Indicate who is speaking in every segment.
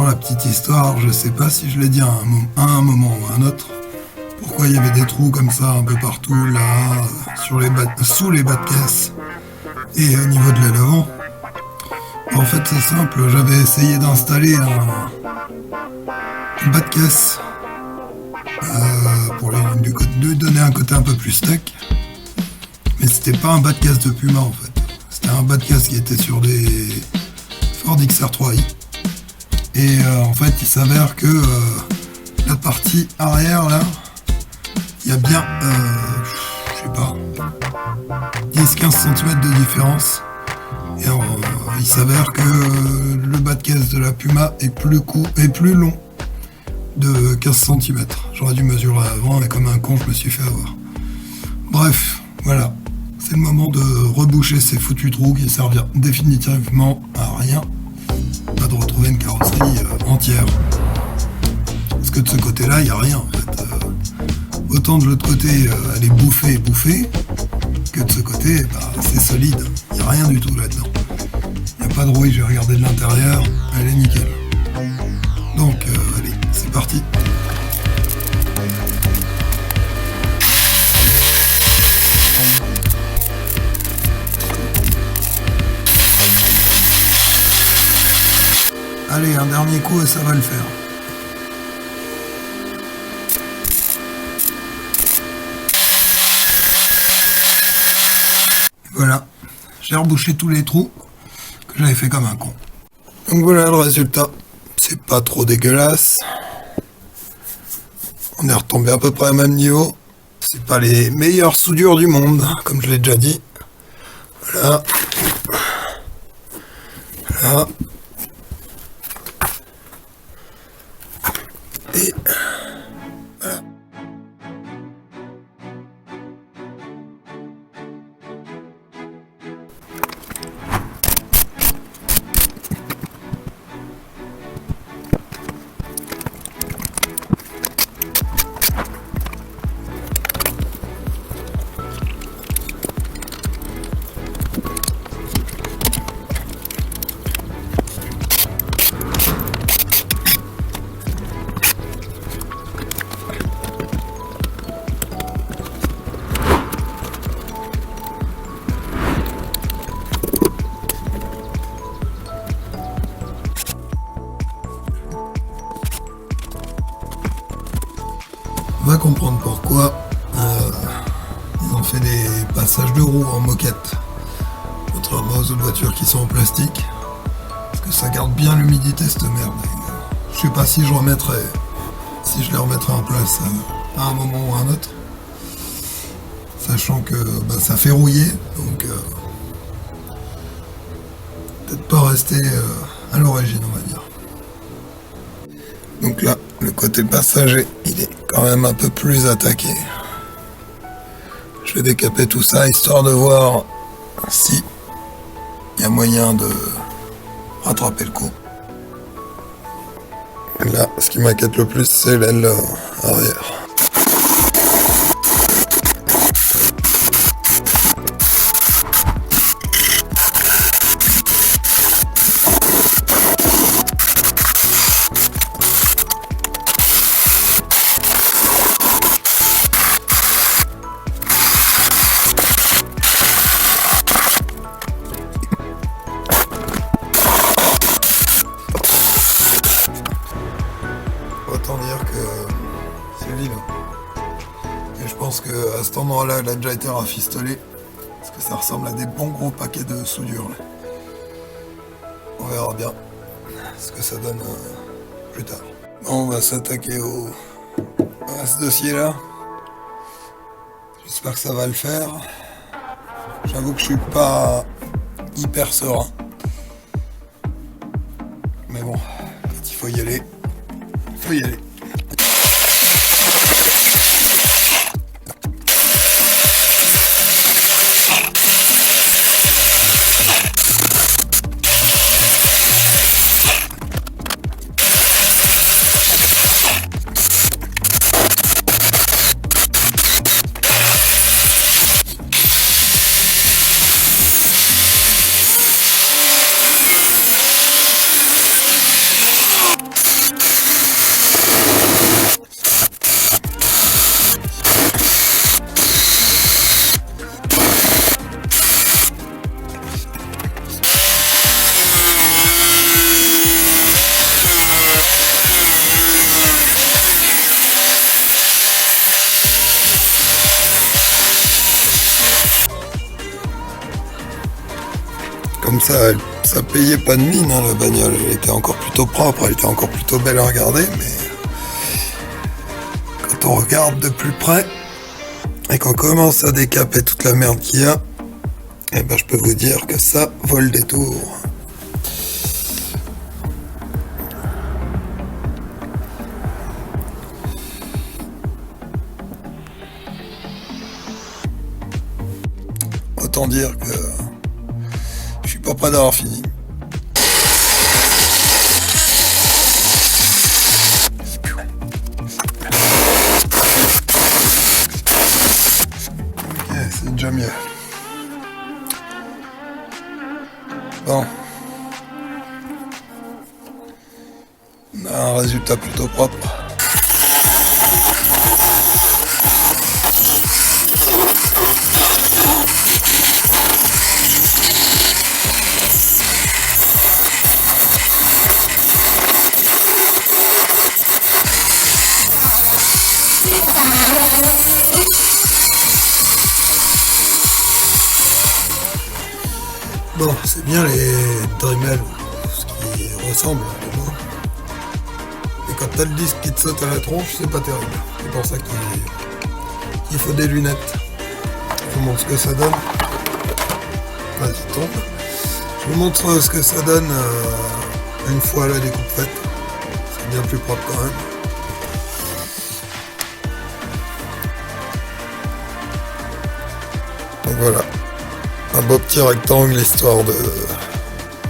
Speaker 1: pour la petite histoire, je sais pas si je l'ai dit à un moment ou à un autre, pourquoi il y avait des trous comme ça un peu partout, là, sous les bas de caisse et au niveau de l'aile avant. En fait, c'est simple, j'avais essayé d'installer un bas de caisse pour lui donner un côté un peu plus tech, mais c'était pas un bas de caisse de Puma en fait. C'était un bas de caisse qui était sur des Ford XR3i. Et en fait, il s'avère que la partie arrière, là, il y a bien, je sais pas, 10-15 cm de différence. Et il s'avère que le bas de caisse de la Puma est plus long de 15 cm. J'aurais dû mesurer avant, et comme un con, je me suis fait avoir. Bref, voilà. C'est le moment de reboucher ces foutus trous qui serviront définitivement à rien. Pas de retrouver une carrosserie entière. Parce que de ce côté-là, il n'y a rien en fait. Autant de l'autre côté, elle est bouffée, que de ce côté, c'est solide. Il n'y a rien du tout là-dedans. Il n'y a pas de rouille, j'ai regardé de l'intérieur, elle est nickel. Donc, allez, c'est parti. Allez, un dernier coup et ça va le faire. Voilà, j'ai rebouché tous les trous que j'avais fait comme un con. Donc voilà le résultat. C'est pas trop dégueulasse. On est retombé à peu près au même niveau. C'est pas les meilleures soudures du monde, comme je l'ai déjà dit. Voilà. Voilà. Et voilà. On va comprendre pourquoi ils ont fait des passages de roues en moquette, contrairement aux autres voitures qui sont en plastique, parce que ça garde bien l'humidité cette merde. Je sais pas si je les remettrai en place à un moment ou à un autre, sachant que ça fait rouiller, donc peut-être pas rester à l'origine, on va dire. Donc là, le côté passager, il est quand même un peu plus attaqué. Je vais décaper tout ça, histoire de voir si il y a moyen de rattraper le coup. Là, ce qui m'inquiète le plus, c'est l'aile arrière. Autant dire que c'est vilain. Et je pense que à cet endroit-là, elle a déjà été rafistolée. Parce que ça ressemble à des bons gros paquets de soudure. Là. On verra bien ce que ça donne plus tard. Bon, on va s'attaquer à ce dossier-là. J'espère que ça va le faire. J'avoue que je suis pas hyper serein. Mais bon, quand il faut y aller, il faut y aller. Comme ça payait pas de mine, hein, la bagnole. Elle était encore plutôt propre, elle était encore plutôt belle à regarder, mais quand on regarde de plus près et qu'on commence à décaper toute la merde qu'il y a, eh ben je peux vous dire que ça vole des tours. Autant dire que je suis pas prêt d'avoir fini. Ok, c'est déjà mieux. Bon. On a un résultat plutôt propre. Bon, c'est bien les Dremel, ce qui ressemble à moi. Mais quand t'as le disque qui te saute à la tronche, c'est pas terrible. C'est pour ça qu'il faut des lunettes. Je vous montre ce que ça donne. Vas-y, tombe. Je vous montre ce que ça donne une fois la découpe faite. C'est bien plus propre quand même. Donc voilà. Un beau petit rectangle histoire de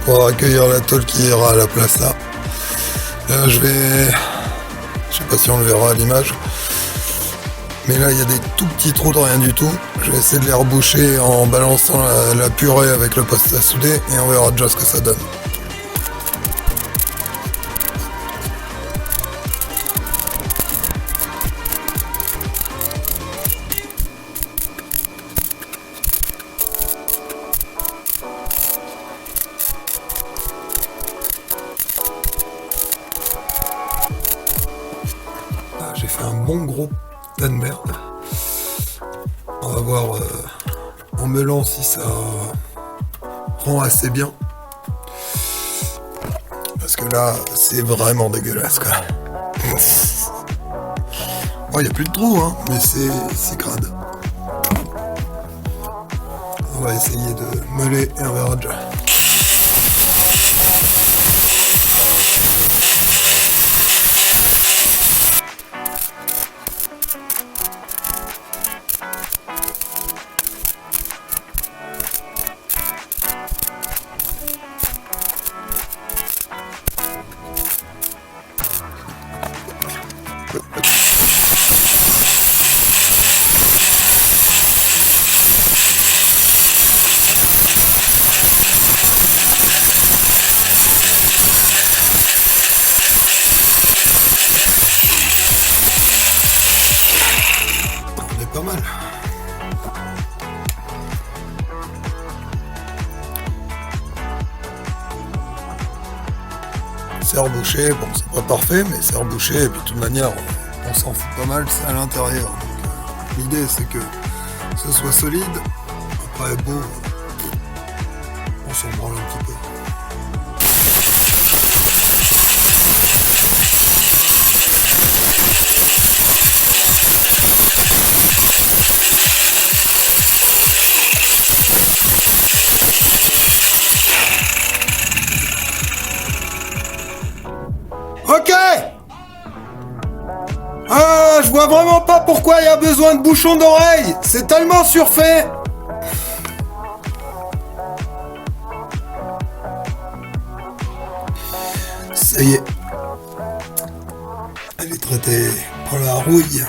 Speaker 1: pouvoir accueillir la tôle qui ira à la place là. Là je sais pas si on le verra à l'image, mais là il y a des tout petits trous de rien du tout. Je vais essayer de les reboucher en balançant la purée avec le poste à souder et on verra déjà ce que ça donne. J'ai fait un bon gros tas de merde. On va voir en meulant si ça rend assez bien. Parce que là, c'est vraiment dégueulasse quoi. Bon, il n'y a plus de trous, hein, mais c'est crade. On va essayer de meuler et on verra déjà. On est pas mal. C'est rebouché, bon c'est pas parfait mais c'est rebouché et puis de toute manière on s'en fout pas mal, c'est à l'intérieur. Donc l'idée c'est que ce soit solide, après beau, on s'en branle un petit peu. Ok. Je vois vraiment pas pourquoi il y a besoin de bouchons d'oreille. C'est tellement surfait. Ça y est. Elle est traitée pour la rouille.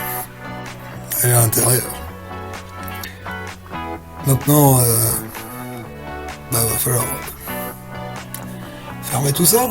Speaker 1: Elle est à l'intérieur. Maintenant, va falloir fermer tout ça.